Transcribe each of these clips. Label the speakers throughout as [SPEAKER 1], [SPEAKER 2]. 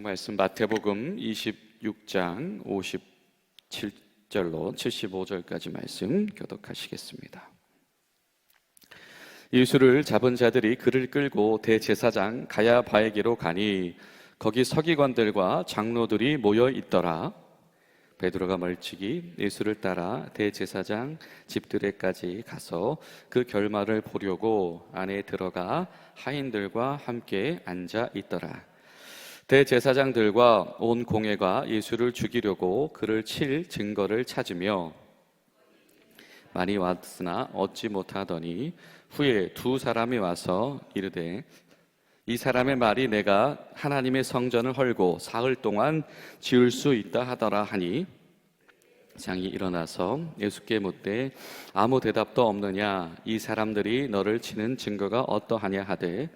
[SPEAKER 1] 성경 말씀 마태복음 26장 57절로 75절까지 말씀 교독하시겠습니다. 예수를 잡은 자들이 그를 끌고 대제사장 가야바에게로 가니 거기 서기관들과 장로들이 모여 있더라. 베드로가 멀찍이 예수를 따라 대제사장 집들에까지 가서 그 결말을 보려고 안에 들어가 하인들과 함께 앉아 있더라. 대제사장들과 온 공회가 예수를 죽이려고 그를 칠 증거를 찾으며 많이 왔으나 얻지 못하더니 후에 두 사람이 와서 이르되 이 사람의 말이 내가 하나님의 성전을 헐고 사흘 동안 지을 수 있다 하더라 하니 장이 일어나서 예수께 묻되 아무 대답도 없느냐? 이 사람들이 너를 치는 증거가 어떠하냐 하되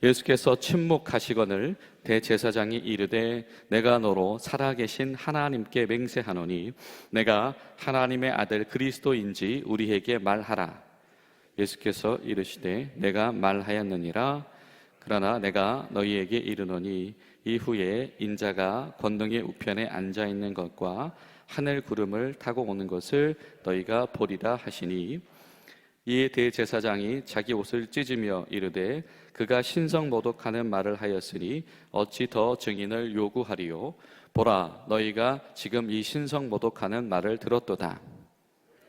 [SPEAKER 1] 예수께서 침묵하시거늘 대제사장이 이르되 내가 너로 살아계신 하나님께 맹세하노니 내가 하나님의 아들 그리스도인지 우리에게 말하라. 예수께서 이르시되 내가 말하였느니라. 그러나 내가 너희에게 이르노니 이후에 인자가 권능의 우편에 앉아 있는 것과 하늘 구름을 타고 오는 것을 너희가 보리라 하시니 이에 대제사장이 자기 옷을 찢으며 이르되 그가 신성모독하는 말을 하였으니 어찌 더 증인을 요구하리요? 보라, 너희가 지금 이 신성모독하는 말을 들었도다.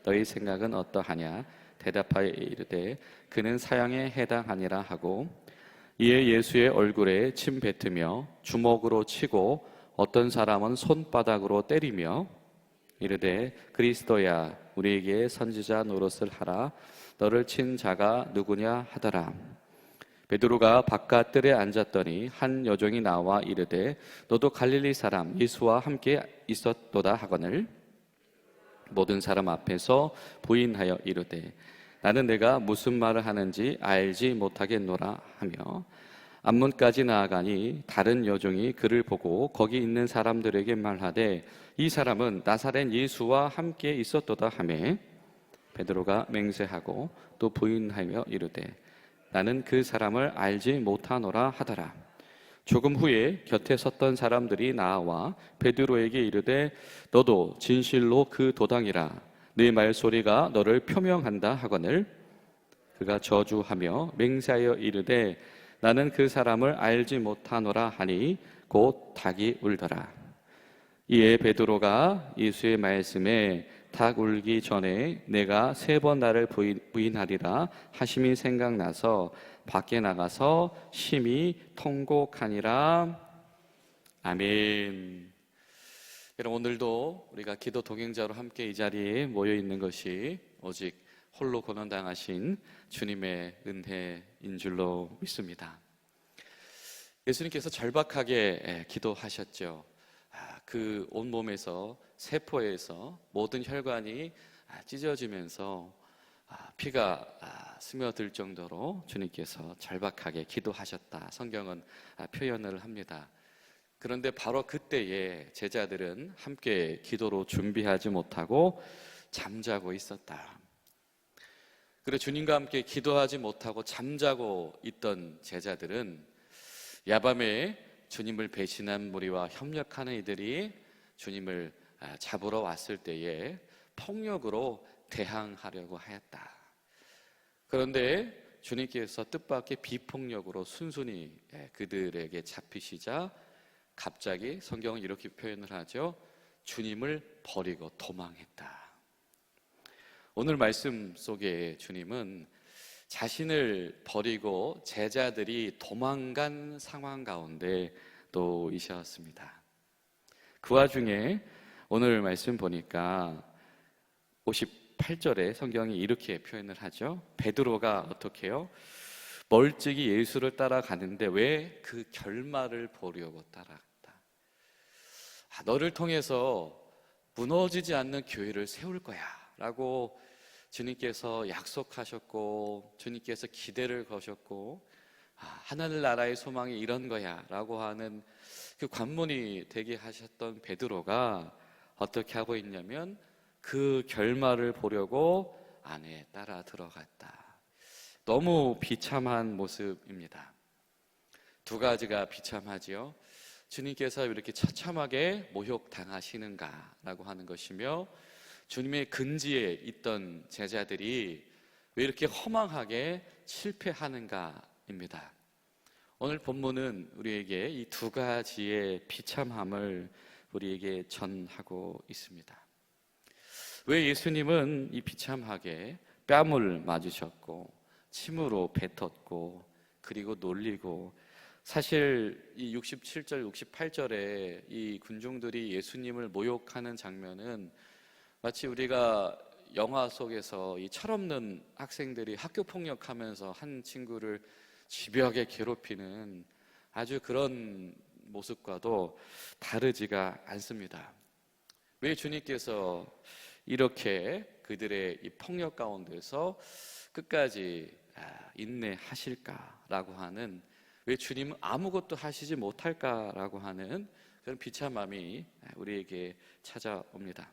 [SPEAKER 1] 너희 생각은 어떠하냐? 대답하여 이르되 그는 사형에 해당하니라 하고 이에 예수의 얼굴에 침 뱉으며 주먹으로 치고 어떤 사람은 손바닥으로 때리며 이르되 그리스도야 우리에게 선지자 노릇을 하라. 너를 친 자가 누구냐 하더라. 베드로가 바깥 뜰에 앉았더니 한 여종이 나와 이르되 너도 갈릴리 사람 예수와 함께 있었도다 하거늘 모든 사람 앞에서 부인하여 이르되 나는 내가 무슨 말을 하는지 알지 못하겠노라 하며 앞문까지 나아가니 다른 여종이 그를 보고 거기 있는 사람들에게 말하되 이 사람은 나사렛 예수와 함께 있었도다 하매 베드로가 맹세하고 또 부인하며 이르되 나는 그 사람을 알지 못하노라 하더라. 조금 후에 곁에 섰던 사람들이 나와 베드로에게 이르되 너도 진실로 그 도당이라 네 말소리가 너를 표명한다 하거늘 그가 저주하며 맹세하여 이르되 나는 그 사람을 알지 못하노라 하니 곧 닭이 울더라. 이에 베드로가 예수의 말씀에 닭 울기 전에 내가 3번 나를 부인하리라 하심이 생각나서 밖에 나가서 심히 통곡하니라. 아멘. 여러분, 오늘도 우리가 기도 동행자로 함께 이 자리에 모여 있는 것이 오직 홀로 고난당하신 주님의 은혜인 줄로 믿습니다. 예수님께서 절박하게 기도하셨죠. 그 온몸에서 세포에서 모든 혈관이 찢어지면서 피가 스며들 정도로 주님께서 절박하게 기도하셨다. 성경은 표현을 합니다. 그런데 바로 그때에 제자들은 함께 기도로 준비하지 못하고 잠자고 있었다. 그리고 주님과 함께 기도하지 못하고 잠자고 있던 제자들은 야밤에 주님을 배신한 무리와 협력하는 이들이 주님을 잡으러 왔을 때에 폭력으로 대항하려고 하였다. 그런데 주님께서 뜻밖의 비폭력으로 순순히 그들에게 잡히시자 갑자기 성경은 이렇게 표현을 하죠. 주님을 버리고 도망했다. 오늘 말씀 속에 주님은 자신을 버리고 제자들이 도망간 상황 가운데 놓이셨습니다. 그 와중에 오늘 말씀 보니까 58절에 성경이 이렇게 표현을 하죠. 베드로가 어떻게 해요? 멀찍이 예수를 따라가는데 왜 그 결말을 보려고 따라갔다. 너를 통해서 무너지지 않는 교회를 세울 거야 라고 주님께서 약속하셨고 주님께서 기대를 거셨고 하늘나라의 소망이 이런 거야 라고 하는 그 관문이 되게 하셨던 베드로가 어떻게 하고 있냐면 그 결말을 보려고 안에 따라 들어갔다. 너무 비참한 모습입니다. 두 가지가 비참하지요. 주님께서 이렇게 처참하게 모욕당하시는가라고 하는 것이며, 주님의 근지에 있던 제자들이 왜 이렇게 허망하게 실패하는가입니다. 오늘 본문은 우리에게 이 두 가지의 비참함을 우리에게 전하고 있습니다. 왜 예수님은 이 비참하게 뺨을 맞으셨고 침으로 뱉었고 그리고 놀리고, 사실 이 67절 68절에 이 군중들이 예수님을 모욕하는 장면은 마치 우리가 영화 속에서 이 철없는 학생들이 학교 폭력하면서 한 친구를 집요하게 괴롭히는 아주 그런 모습과도 다르지가 않습니다. 왜 주님께서 이렇게 그들의 이 폭력 가운데서 끝까지 인내하실까라고 하는, 왜 주님은 아무것도 하시지 못할까라고 하는 그런 비참함이 우리에게 찾아옵니다.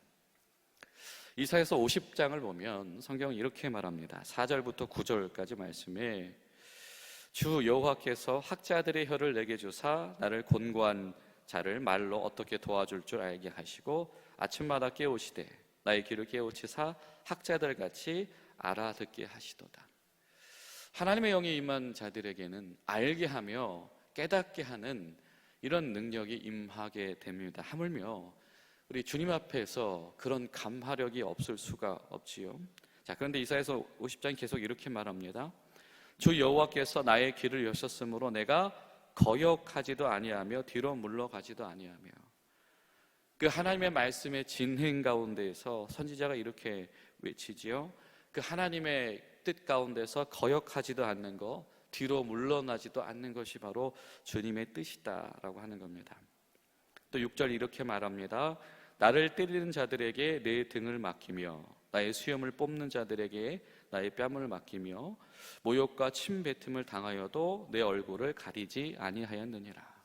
[SPEAKER 1] 이사야서 50장을 보면 성경은 이렇게 말합니다. 4절부터 9절까지 말씀에 주 여호와께서 학자들의 혀를 내게 주사 나를 곤고한 자를 말로 어떻게 도와줄 줄 알게 하시고 아침마다 깨우시되 나의 귀를 깨우치사 학자들같이 알아듣게 하시도다. 하나님의 영이 임한 자들에게는 알게 하며 깨닫게 하는 이런 능력이 임하게 됩니다. 하물며 우리 주님 앞에서 그런 감화력이 없을 수가 없지요. 자, 그런데 이사야서 50장 계속 이렇게 말합니다. 주 여호와께서 나의 길을 여셨으므로 내가 거역하지도 아니하며 뒤로 물러가지도 아니하며. 그 하나님의 말씀의 진행 가운데에서 선지자가 이렇게 외치지요. 그 하나님의 뜻 가운데서 거역하지도 않는 것, 뒤로 물러나지도 않는 것이 바로 주님의 뜻이다라고 하는 겁니다. 또 6절 이렇게 말합니다. 나를 때리는 자들에게 내 등을 맡기며 나의 수염을 뽑는 자들에게 나의 뺨을 맡기며 모욕과 침뱉음을 당하여도 내 얼굴을 가리지 아니하였느니라.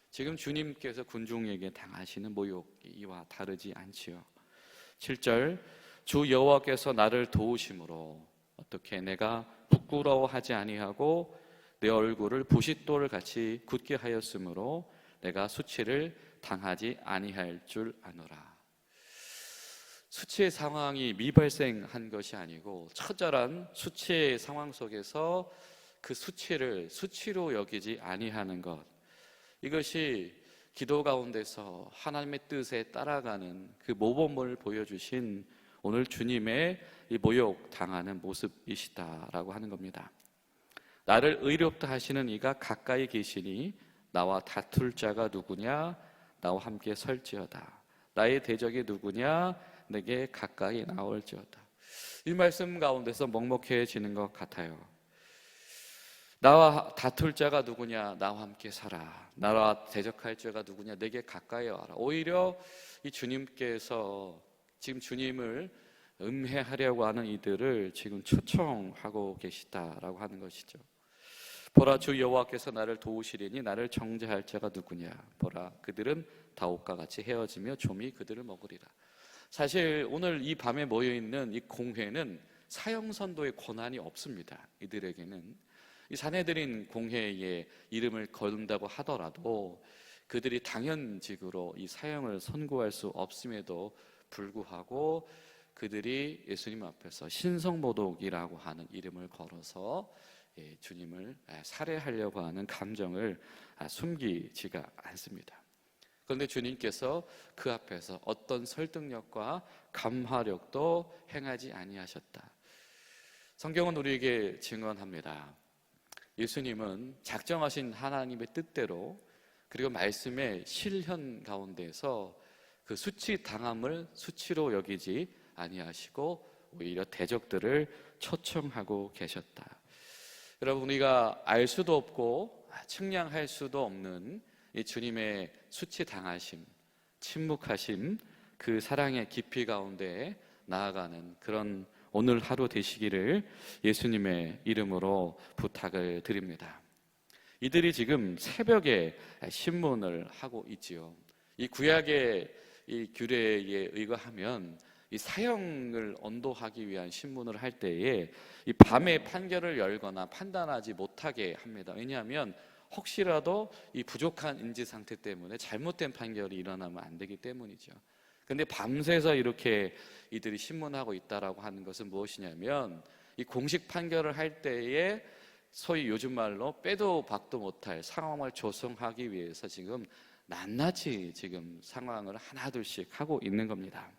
[SPEAKER 1] 지금 주님께서 군중에게 당하시는 모욕이 이와 다르지 않지요. 7절 주 여호와께서 나를 도우심으로 어떻게 내가 부끄러워하지 아니하고 내 얼굴을 부싯돌 같이 굳게 하였으므로 내가 수치를 당하지 아니할 줄 아노라. 수치의 상황이 미발생한 것이 아니고 처절한 수치의 상황 속에서 그 수치를 수치로 여기지 아니하는 것, 이것이 기도 가운데서 하나님의 뜻에 따라가는 그 모범을 보여주신 오늘 주님의 이 모욕 당하는 모습이시다라고 하는 겁니다. 나를 의롭다 하시는 이가 가까이 계시니 나와 다툴 자가 누구냐? 나와 함께 설지어다. 나의 대적이 누구냐? 내게 가까이 나올지어다. 이 말씀 가운데서 먹먹해지는 것 같아요. 나와 다툴 자가 누구냐? 나와 함께 살아. 나와 대적할 자가 누구냐? 내게 가까이 와라. 오히려 이 주님께서 지금 주님을 음해하려고 하는 이들을 지금 초청하고 계시다라고 하는 것이죠. 보라, 주 여호와께서 나를 도우시리니 나를 정죄할 자가 누구냐? 보라, 그들은 다 옷과 같이 헤어지며 좀이 그들을 먹으리라. 사실 오늘 이 밤에 모여있는 이 공회는 사형선도의 권한이 없습니다. 이들에게는 이 사내들인 공회에 이름을 거둔다고 하더라도 그들이 당연직으로 이 사형을 선고할 수 없음에도 불구하고 그들이 예수님 앞에서 신성모독이라고 하는 이름을 걸어서 주님을 살해하려고 하는 감정을 숨기지가 않습니다. 그런데 주님께서 그 앞에서 어떤 설득력과 감화력도 행하지 아니하셨다. 성경은 우리에게 증언합니다. 예수님은 작정하신 하나님의 뜻대로 그리고 말씀의 실현 가운데서 그 수치 당함을 수치로 여기지 아니하시고 오히려 대적들을 초청하고 계셨다. 여러분, 우리가 알 수도 없고 측량할 수도 없는 이 주님의 수치 당하심, 침묵하심, 그 사랑의 깊이 가운데 나아가는 그런 오늘 하루 되시기를 예수님의 이름으로 부탁을 드립니다. 이들이 지금 새벽에 신문을 하고 있지요. 이 구약의 이 규례에 의거하면 이 사형을 언도하기 위한 신문을 할 때에 이 밤에 판결을 열거나 판단하지 못하게 합니다. 왜냐하면 혹시라도 이 부족한 인지 상태 때문에 잘못된 판결이 일어나면 안 되기 때문이죠. 근데 밤새서 이렇게 이들이 신문하고 있다라고 하는 것은 무엇이냐면, 이 공식 판결을 할 때에 소위 요즘 말로 빼도 박도 못할 상황을 조성하기 위해서 지금 낱낱이 지금 상황을 하나둘씩 하고 있는 겁니다.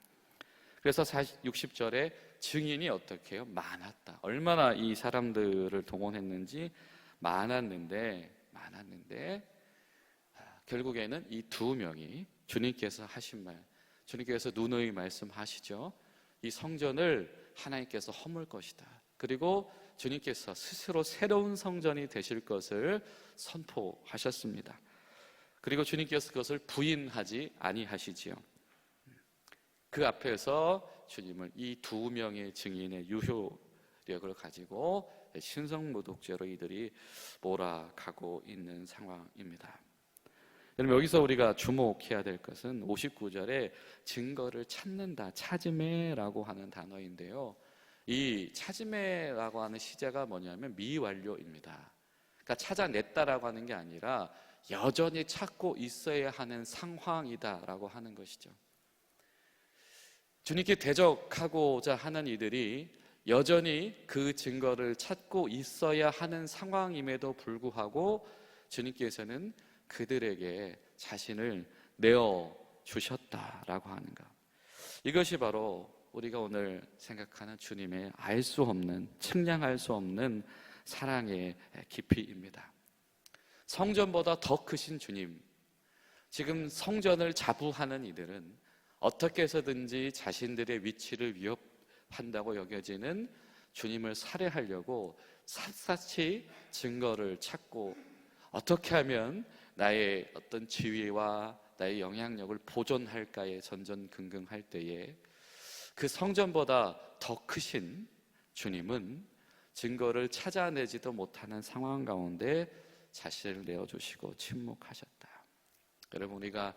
[SPEAKER 1] 그래서 60절에 증인이 어떻게 해요? 많았다. 얼마나 이 사람들을 동원했는지 많았는데 결국에는 이 두 명이 주님께서 하신 말, 주님께서 누누이 말씀하시죠. 이 성전을 하나님께서 허물 것이다. 그리고 주님께서 스스로 새로운 성전이 되실 것을 선포하셨습니다. 그리고 주님께서 그것을 부인하지 아니하시지요. 그 앞에서 주님을 이 두 명의 증인의 유효력을 가지고 신성모독죄로 이들이 몰아가고 있는 상황입니다. 여러분, 여기서 우리가 주목해야 될 것은 59절에 증거를 찾는다, 찾음에라고 하는 단어인데요. 이 찾음에라고 하는 시제가 뭐냐면 미완료입니다. 그러니까 찾아냈다라고 하는 게 아니라 여전히 찾고 있어야 하는 상황이다라고 하는 것이죠. 주님께 대적하고자 하는 이들이 여전히 그 증거를 찾고 있어야 하는 상황임에도 불구하고 주님께서는 그들에게 자신을 내어주셨다라고 하는 것, 이것이 바로 우리가 오늘 생각하는 주님의 알 수 없는, 측량할 수 없는 사랑의 깊이입니다. 성전보다 더 크신 주님, 지금 성전을 자부하는 이들은 어떻게 해서든지 자신들의 위치를 위협한다고 여겨지는 주님을 살해하려고 샅샅이 증거를 찾고, 어떻게 하면 나의 어떤 지위와 나의 영향력을 보존할까에 전전긍긍할 때에 그 성전보다 더 크신 주님은 증거를 찾아내지도 못하는 상황 가운데 자신을 내어주시고 침묵하셨다. 여러분, 우리가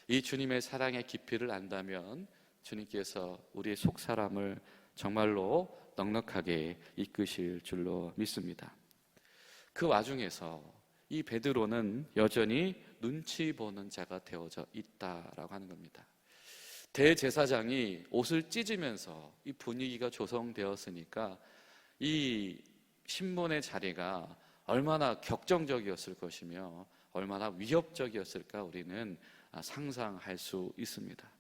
[SPEAKER 1] 이 주님의 사랑의 깊이를 안다면 주님께서 우리의 속사람을 정말로 넉넉하게 이끄실 줄로 믿습니다. 그 와중에서 이 베드로는 여전히 눈치 보는 자가 되어져 있다라고 하는 겁니다. 대제사장이 옷을 찢으면서 이 분위기가 조성되었으니까 이 신문의 자리가 얼마나 격정적이었을 것이며 얼마나 위협적이었을까 우리는 상상할 수 있습니다.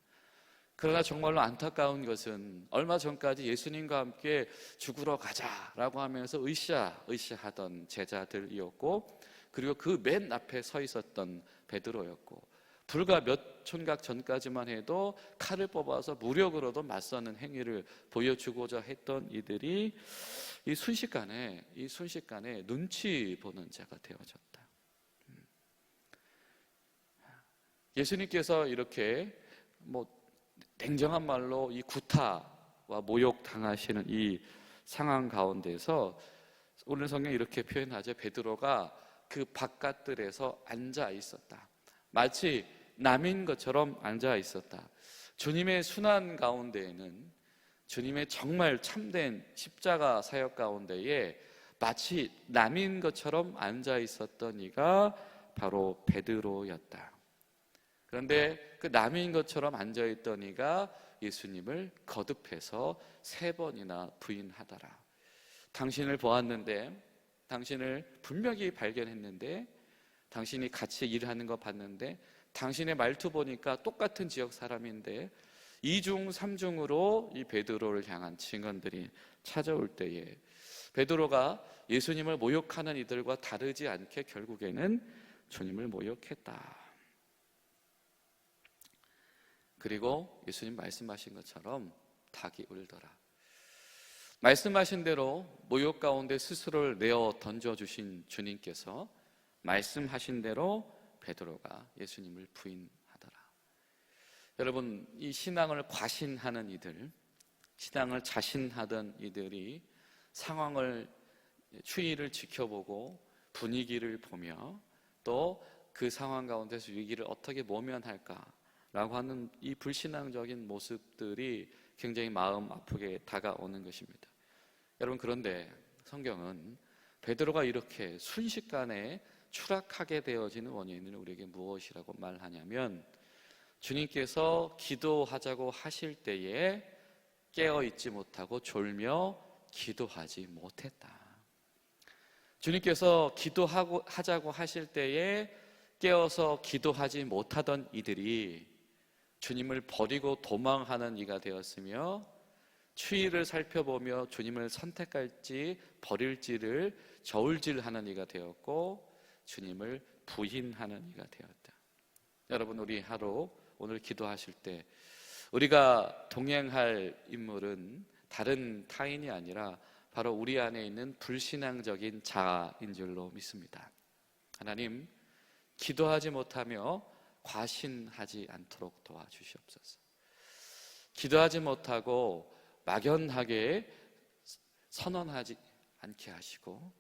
[SPEAKER 1] 그러나 정말로 안타까운 것은 얼마 전까지 예수님과 함께 죽으러 가자라고 하면서 으쌰으쌰하던 제자들이었고, 그리고 그 맨 앞에 서 있었던 베드로였고, 불과 몇 촌각 전까지만 해도 칼을 뽑아서 무력으로도 맞서는 행위를 보여주고자 했던 이들이 이 순식간에 눈치 보는 자가 되어졌다. 예수님께서 이렇게 냉정한 말로 이 구타와 모욕 당하시는 이 상황 가운데서 오늘 성경이 이렇게 표현하죠. 베드로가 그 바깥들에서 앉아 있었다. 마치 남인 것처럼 앉아 있었다. 주님의 순환 가운데에는, 주님의 정말 참된 십자가 사역 가운데에 마치 남인 것처럼 앉아 있었던 이가 바로 베드로였다. 그런데 그 남인 것처럼 앉아 있던 이가 예수님을 거듭해서 3번이나 부인하더라. 당신을 보았는데, 당신을 분명히 발견했는데, 당신이 같이 일하는 거 봤는데, 당신의 말투 보니까 똑같은 지역 사람인데, 2중 3중으로 이 베드로를 향한 증언들이 찾아올 때에 베드로가 예수님을 모욕하는 이들과 다르지 않게 결국에는 주님을 모욕했다. 그리고 예수님 말씀하신 것처럼 닭이 울더라. 말씀하신 대로 모욕 가운데 스스로를 내어 던져주신 주님께서 말씀하신 대로 베드로가 예수님을 부인하더라. 여러분, 이 신앙을 과신하는 이들, 신앙을 자신하던 이들이 상황을, 추이를 지켜보고 분위기를 보며 또 그 상황 가운데서 위기를 어떻게 모면할까라고 하는 이 불신앙적인 모습들이 굉장히 마음 아프게 다가오는 것입니다. 여러분, 그런데 성경은 베드로가 이렇게 순식간에 추락하게 되어지는 원인은 우리에게 무엇이라고 말하냐면, 주님께서 기도하자고 하실 때에 깨어 있지 못하고 졸며 기도하지 못했다. 주님께서 하자고 하실 때에 깨어서 기도하지 못하던 이들이 주님을 버리고 도망하는 이가 되었으며, 추위를 살펴보며 주님을 선택할지 버릴지를 저울질하는 이가 되었고, 주님을 부인하는 이가 되었다. 여러분, 우리 하루 오늘 기도하실 때 우리가 동행할 인물은 다른 타인이 아니라 바로 우리 안에 있는 불신앙적인 자아인 줄로 믿습니다. 하나님, 기도하지 못하며 과신하지 않도록 도와주시옵소서. 기도하지 못하고 막연하게 선언하지 않게 하시고,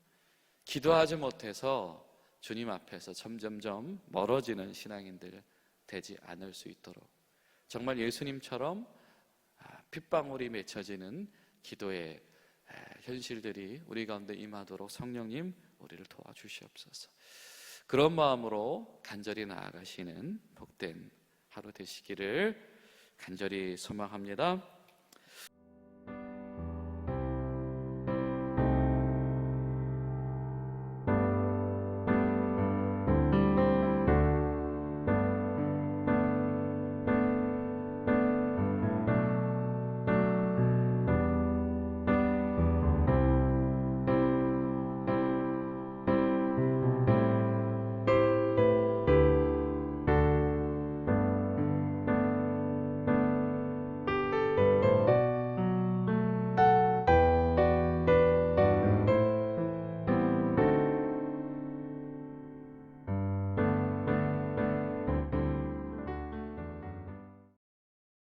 [SPEAKER 1] 기도하지 못해서 주님 앞에서 점점점 멀어지는 신앙인들 되지 않을 수 있도록, 정말 예수님처럼 핏방울이 맺혀지는 기도의 현실들이 우리 가운데 임하도록 성령님 우리를 도와주시옵소서. 그런 마음으로 간절히 나아가시는 복된 하루 되시기를 간절히 소망합니다.